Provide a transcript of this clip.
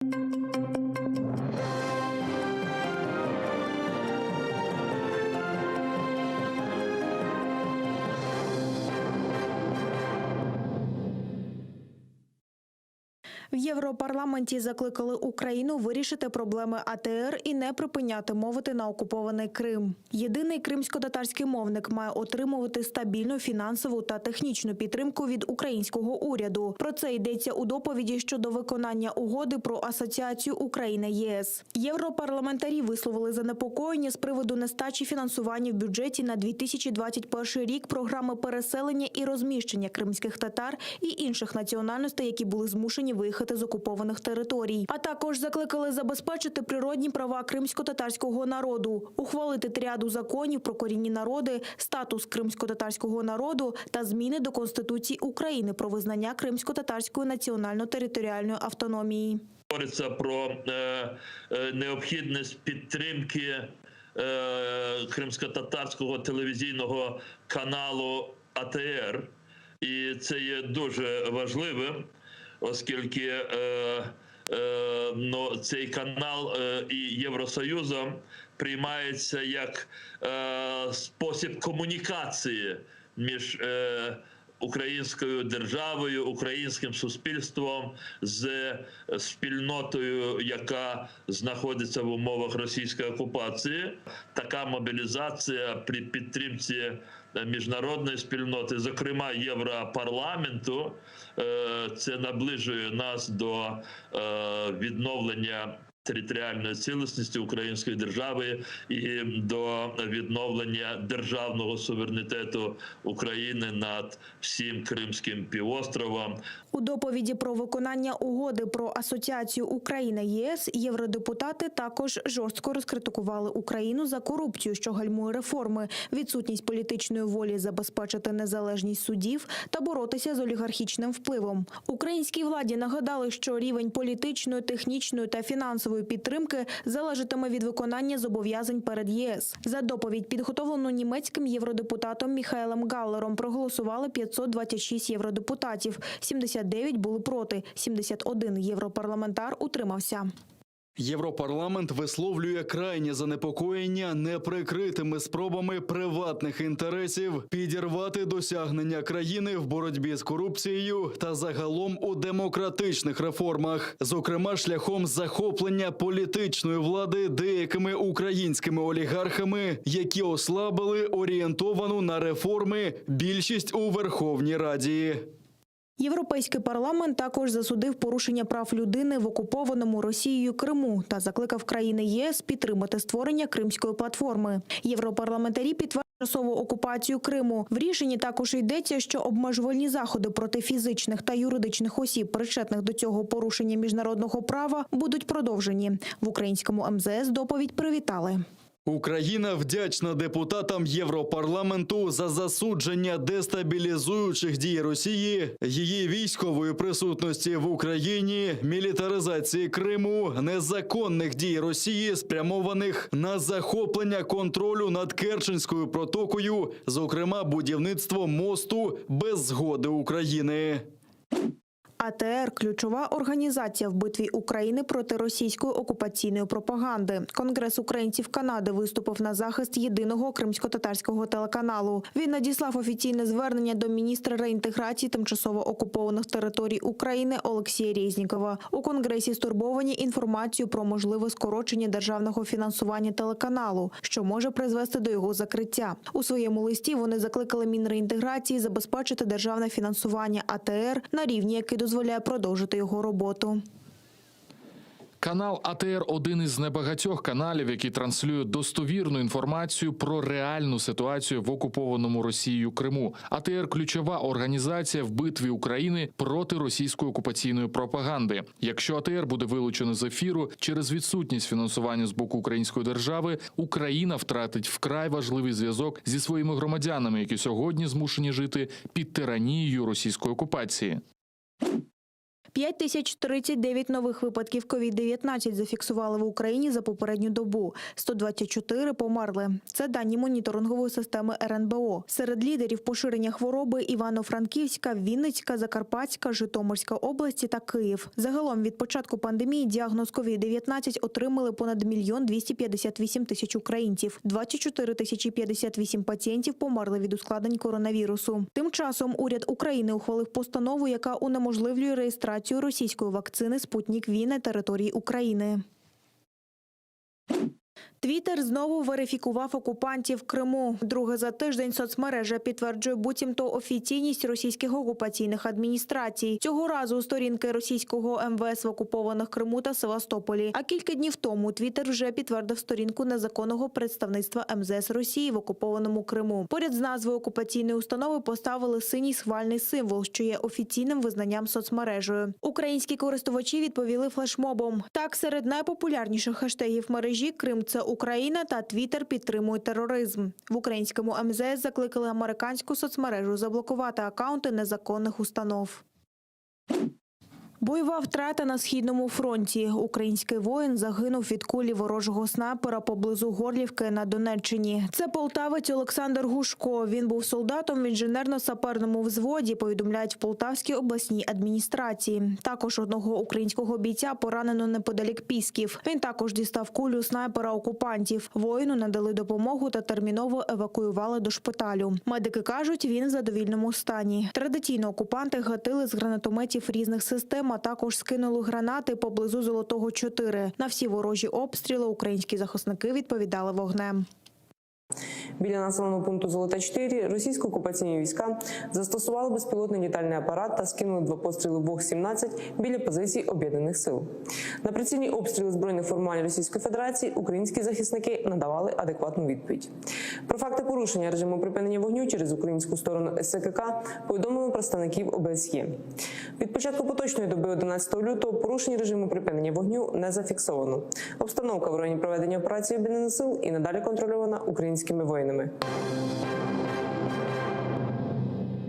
В Європарламенті закликали Україну вирішити проблеми АТР і не припиняти мовити на окупований Крим. Єдиний кримсько-татарський мовник має отримувати стабільну фінансову та технічну підтримку від українського уряду. Про це йдеться у доповіді щодо виконання угоди про асоціацію України-ЄС. Європарламентарі висловили занепокоєння з приводу нестачі фінансування в бюджеті на 2021 рік програми переселення і розміщення кримських татар і інших національностей, які були змушені виїхати з окупованих територій. А також закликали забезпечити природні права кримсько-татарського народу, ухвалити тріаду законів про корінні народи, статус кримсько-татарського народу та зміни до Конституції України про визнання кримсько-татарської національно-територіальної автономії. Говориться про необхідність підтримки кримсько-татарського телевізійного каналу АТР. І це є дуже важливим, оскільки цей канал і Євросоюзом приймається як спосіб комунікації між українською державою, українським суспільством з спільнотою, яка знаходиться в умовах російської окупації. Така мобілізація при підтримці міжнародної спільноти, зокрема Європарламенту, це наближує нас до відновлення територіальної цілісності української держави і до відновлення державного суверенітету України над всім Кримським півостровом. У доповіді про виконання угоди про асоціацію Україна-ЄС євродепутати також жорстко розкритикували Україну за корупцію, що гальмує реформи, відсутність політичної волі забезпечити незалежність судів та боротися з олігархічним впливом. Українській владі нагадали, що рівень політичної, технічної та фінансової підтримки залежатиме від виконання зобов'язань перед ЄС. За доповідь, підготовлену німецьким євродепутатом Міхаелем Галлером, проголосували 526 євродепутатів, 79 були проти, 71 європарламентар утримався. Європарламент висловлює крайнє занепокоєння неприкритими спробами приватних інтересів підірвати досягнення країни в боротьбі з корупцією та загалом у демократичних реформах, зокрема шляхом захоплення політичної влади деякими українськими олігархами, які ослабили орієнтовану на реформи більшість у Верховній Раді. Європейський парламент також засудив порушення прав людини в окупованому Росією Криму та закликав країни ЄС підтримати створення Кримської платформи. Європарламентарі підтвердили тимчасову окупацію Криму. В рішенні також йдеться, що обмежувальні заходи проти фізичних та юридичних осіб, причетних до цього порушення міжнародного права, будуть продовжені. В українському МЗС доповідь привітали. Україна вдячна депутатам Європарламенту за засудження дестабілізуючих дій Росії, її військової присутності в Україні, мілітаризації Криму, незаконних дій Росії, спрямованих на захоплення контролю над Керченською протокою, зокрема будівництво мосту без згоди України. АТР – ключова організація в битві України проти російської окупаційної пропаганди. Конгрес українців Канади виступив на захист єдиного кримсько-татарського телеканалу. Він надіслав офіційне звернення до міністра реінтеграції тимчасово окупованих територій України Олексія Резнікова. У Конгресі стурбовані інформацією про можливе скорочення державного фінансування телеканалу, що може призвести до його закриття. У своєму листі вони закликали Мінреінтеграції забезпечити державне фінансування АТР на рівні, який дозволяє продовжити його роботу. Канал АТР – один із небагатьох каналів, які транслюють достовірну інформацію про реальну ситуацію в окупованому Росією Криму. АТР – ключова організація в битві України проти російської окупаційної пропаганди. Якщо АТР буде вилучено з ефіру через відсутність фінансування з боку української держави, Україна втратить вкрай важливий зв'язок зі своїми громадянами, які сьогодні змушені жити під тиранією російської окупації. 5039 нових випадків COVID-19 зафіксували в Україні за попередню добу. 124 померли. Це дані моніторингової системи РНБО. Серед лідерів поширення хвороби Івано-Франківська, Вінницька, Закарпатська, Житомирська області та Київ. Загалом від початку пандемії діагноз COVID-19 отримали понад 1 258 000 українців. 24 058 пацієнтів померли від ускладнень коронавірусу. Тим часом уряд України ухвалив постанову, яка унеможливлює реєстрацію російської вакцини «Спутнік-В» на території України. Твіттер знову верифікував окупантів в Криму. Вдруге за тиждень соцмережа підтверджує буцімто офіційність російських окупаційних адміністрацій. Цього разу сторінки російського МВС в окупованих Криму та Севастополі. А кілька днів тому Твіттер вже підтвердив сторінку незаконного представництва МЗС Росії в окупованому Криму. Поряд з назвою окупаційної установи поставили синій схвальний символ, що є офіційним визнанням соцмережею. Українські користувачі відповіли флешмобом. Так, серед найпопулярніших хештегів мережі «Крим – це Україна» та «Твіттер підтримує тероризм». В українському МЗС закликали американську соцмережу заблокувати акаунти незаконних установ. Бойова втрата на Східному фронті. Український воїн загинув від кулі ворожого снайпера поблизу Горлівки на Донеччині. Це полтавець Олександр Гушко. Він був солдатом в інженерно-саперному взводі, повідомляють в Полтавській обласній адміністрації. Також одного українського бійця поранено неподалік Пісків. Він також дістав кулю снайпера окупантів. Воїну надали допомогу та терміново евакуювали до шпиталю. Медики кажуть, він в задовільному стані. Традиційно окупанти гатили з гранатометів різних систем, а також скинули гранати поблизу Золотого 4. На всі ворожі обстріли українські захисники відповідали вогнем. Біля населеного пункту Золоте-4 російсько-окупаційні війська застосували безпілотний літальний апарат та скинули 2 постріли БОГ-17 біля позицій Об'єднаних сил. На прицільні обстріли збройних формувань Російської Федерації українські захисники надавали адекватну відповідь. Про факти порушення режиму припинення вогню через українську сторону СЦКК повідомили представників ОБСЄ. Від початку поточної доби 11 лютого порушень режиму припинення вогню не зафіксовано. Обстановка в районі проведення операції Об'єднаних сил і надалі контрольована українськими воїнами.